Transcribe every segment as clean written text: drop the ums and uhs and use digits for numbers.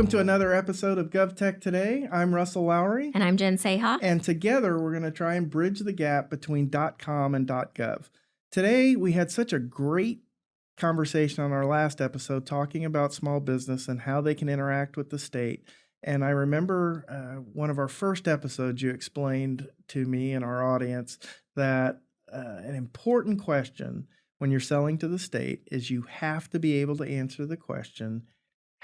Welcome to another episode of Gov Tech Today. I'm Russell Lowery. And I'm Jen Saha. And together we're going to try and bridge the gap between .com and .gov. Today we had such a great conversation on our last episode talking about small business and how they can interact with the state. And I remember one of our first episodes, you explained to me and our audience that an important question when you're selling to the state is you have to be able to answer the question,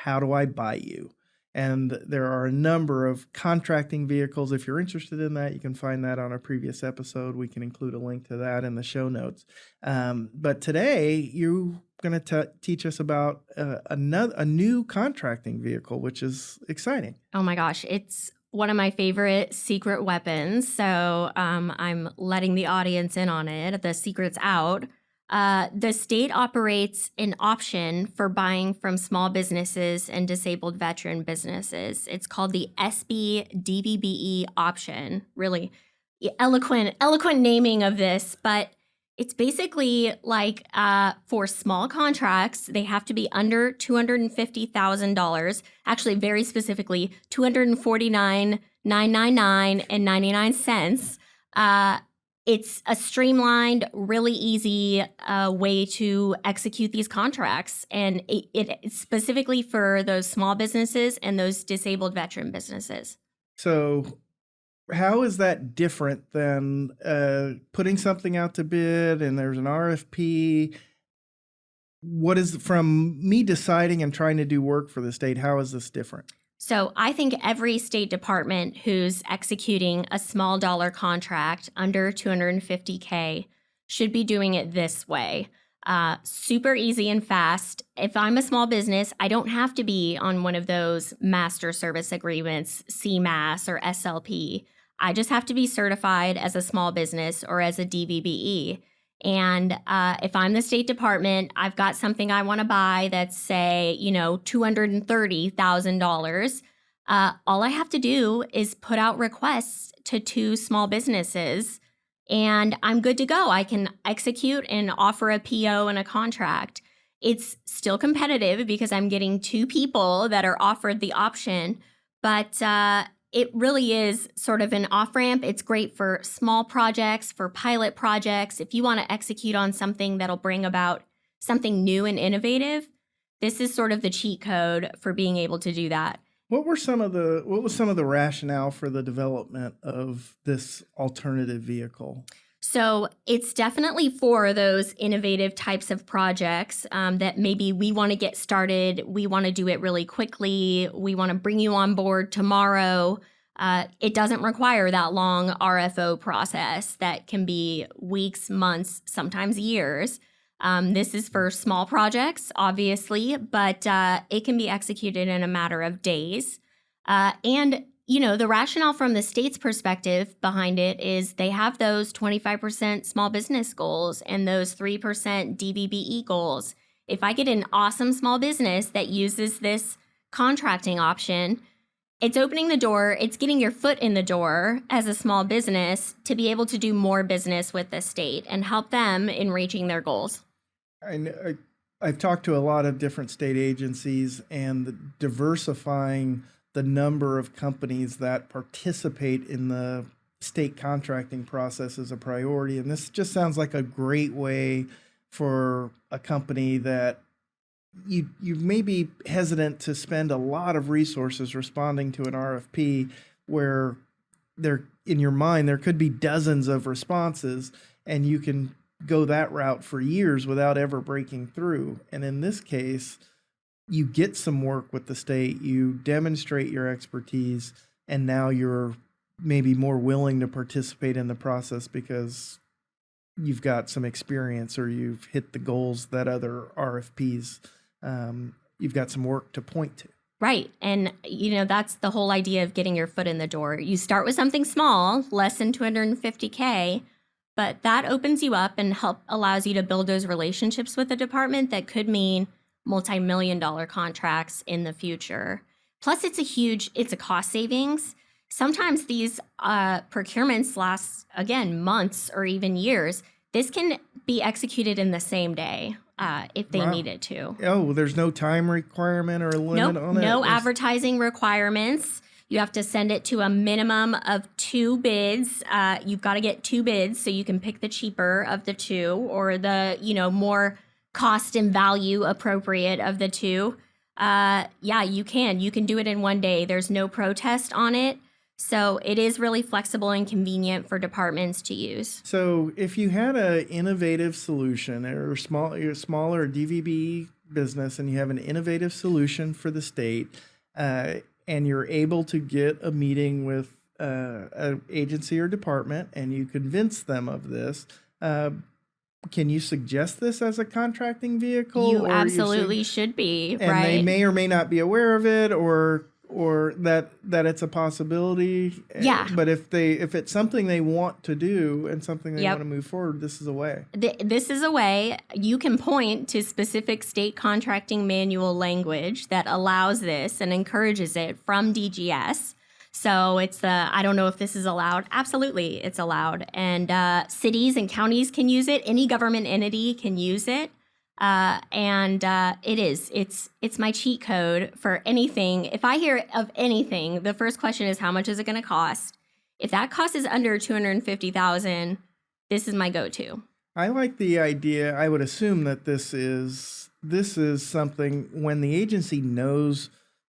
how do I buy you? And there are a number of contracting vehicles. If you're interested in that, you can find that on a previous episode. We can include a link to that in the show notes. But today, you're going to teach us about a new contracting vehicle, which is exciting. Oh my gosh, it's one of my favorite secret weapons. So I'm letting the audience in on it. The secret's out. The state operates an option for buying from small businesses and disabled veteran businesses. It's called the SB DBVE option. Really eloquent naming of this, but it's basically like for small contracts, they have to be under $250,000. Actually, very specifically, $249,999 and 99 cents. It's a streamlined, really easy way to execute these contracts. And it's specifically for those small businesses and those disabled veteran businesses. So how is that different than putting something out to bid and there's an RFP? What is, from me deciding and trying to do work for the state, how is this different? So I think every state department who's executing a small dollar contract under $250K should be doing it this way. Super easy and fast. If I'm a small business, I don't have to be on one of those master service agreements, CMAS or SLP. I just have to be certified as a small business or as a DVBE. And if I'm the State Department, I've got something I want to buy that's, say, $230,000. All I have to do is put out requests to 2 small businesses, and I'm good to go. I can execute and offer a PO and a contract. It's still competitive because I'm getting 2 people that are offered the option, but it really is sort of an off-ramp. It's great for small projects, for pilot projects. If you want to execute on something that'll bring about something new and innovative, this is sort of the cheat code for being able to do that. What was some of the rationale for the development of this alternative vehicle? So it's definitely for those innovative types of projects that maybe we want to get started. We want to do it really quickly. We want to bring you on board tomorrow. It doesn't require that long RFO process that can be weeks, months, sometimes years. This is for small projects, obviously, but it can be executed in a matter of days. And the rationale from the state's perspective behind it is they have those 25% small business goals and those 3% DVBE goals. If I get an awesome small business that uses this contracting option, it's opening the door, it's getting your foot in the door as a small business to be able to do more business with the state and help them in reaching their goals. I've talked to a lot of different state agencies, and diversifying the number of companies that participate in the state contracting process is a priority. And this just sounds like a great way for a company that you may be hesitant to spend a lot of resources responding to an RFP where in your mind there could be dozens of responses, and you can go that route for years without ever breaking through. And in this case, you get some work with the state, you demonstrate your expertise, and now you're maybe more willing to participate in the process because you've got some experience or you've hit the goals that other RFPs, you've got some work to point to. Right. And, that's the whole idea of getting your foot in the door. You start with something small, less than $250K, but that opens you up and allows you to build those relationships with the department that could mean multi-million-dollar contracts in the future. Plus, it's a cost savings. Sometimes these procurements last, again, months or even years. This can be executed in the same day. if they Wow. needed to. Oh, there's no time requirement or a limit Nope, on it? no There's- advertising requirements. You have to send it to a minimum of 2 bids. You've got to get 2 bids so you can pick the cheaper of the 2 or the, more cost and value appropriate of the 2. Yeah, you can. You can do it in one day. There's no protest on it. So it is really flexible and convenient for departments to use. So if you had an innovative solution or you're a smaller DVBE business and you have an innovative solution for the state, and you're able to get a meeting with an agency or department and you convince them of this, can you suggest this as a contracting vehicle? You or absolutely should be, and right? they may or may not be aware of it, or that it's a possibility. Yeah. But if it's something they want to do and something they Yep. want to move forward, this is a way. This is a way you can point to specific state contracting manual language that allows this and encourages it from DGS. So it's I don't know if this is allowed. Absolutely, it's allowed. And cities and counties can use it. Any government entity can use it. It is. It's my cheat code for anything. If I hear of anything, the first question is, how much is it going to cost? If that cost is under $250,000, this is my go-to. I like the idea. I would assume that this is something when the agency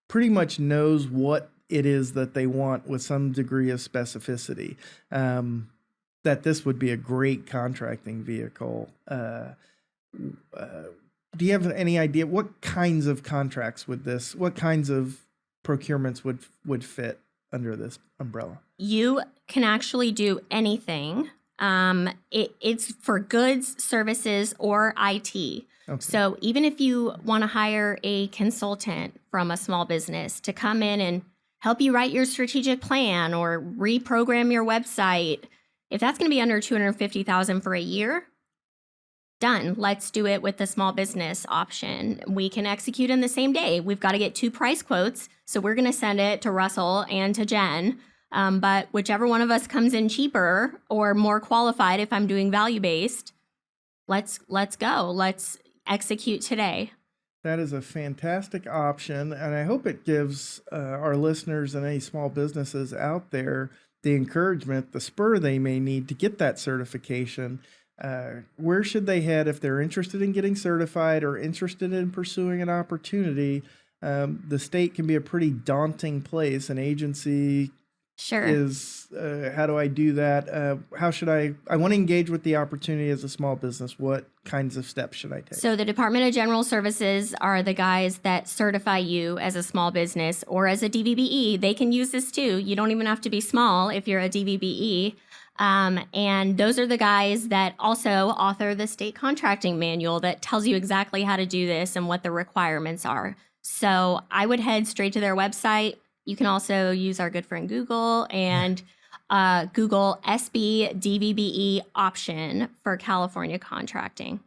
pretty much knows what it is that they want with some degree of specificity, that this would be a great contracting vehicle. Do you have any idea what kinds of contracts what kinds of procurements would fit under this umbrella? You can actually do anything. It's for goods, services, or IT. Okay. So even if you want to hire a consultant from a small business to come in and help you write your strategic plan or reprogram your website, if that's going to be under $250,000 for a year, done. Let's do it with the small business option. We can execute in the same day. We've got to get 2 price quotes, so we're going to send it to Russell and to Jen. But whichever one of us comes in cheaper or more qualified, if I'm doing value-based, let's go. Let's execute today. That is a fantastic option, and I hope it gives our listeners and any small businesses out there the encouragement, the spur they may need to get that certification. Where should they head if they're interested in getting certified or interested in pursuing an opportunity? The state can be a pretty daunting place. An agency Sure. is, how do I do that? How should I want to engage with the opportunity as a small business. What kinds of steps should I take? So the Department of General Services are the guys that certify you as a small business or as a DVBE. They can use this too. You don't even have to be small if you're a DVBE. And those are the guys that also author the state contracting manual that tells you exactly how to do this and what the requirements are. So I would head straight to their website. You can also use our good friend Google and Google SB DBVE option for California contracting.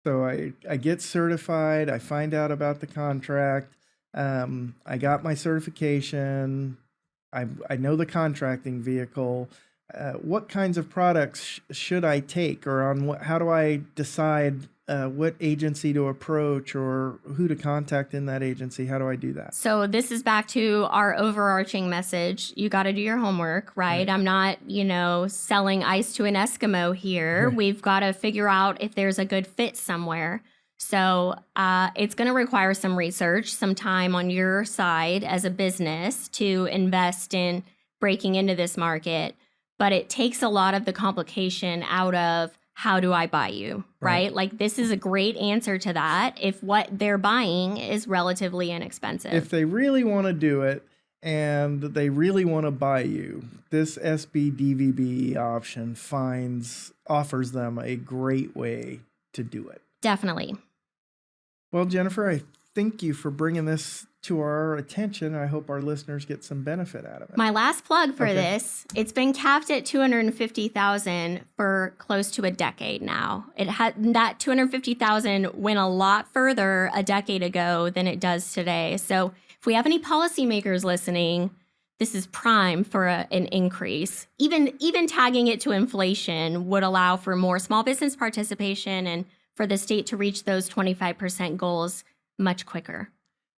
So I get certified. I find out about the contract. I got my certification. I know the contracting vehicle. What kinds of products should I take, or how do I decide what agency to approach or who to contact in that agency? How do I do that? So this is back to our overarching message. You got to do your homework, right? I'm not, selling ice to an Eskimo here. We've got to figure out if there's a good fit somewhere. So it's going to require some research, some time on your side as a business to invest in breaking into this market. But it takes a lot of the complication out of how do I buy you, right? Like this is a great answer to that if what they're buying is relatively inexpensive. If they really want to do it and they really want to buy you, this SB DVBE option offers them a great way to do it. Definitely. Well, Jennifer, I thank you for bringing this to our attention. I hope our listeners get some benefit out of it. My last plug for Okay. this, it's been capped at $250,000 for close to a decade now. That $250,000 went a lot further a decade ago than it does today. So if we have any policymakers listening, this is prime for an increase. Even tagging it to inflation would allow for more small business participation and for the state to reach those 25% goals much quicker.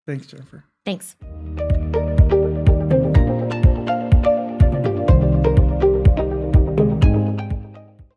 Thanks, Jennifer. Thanks.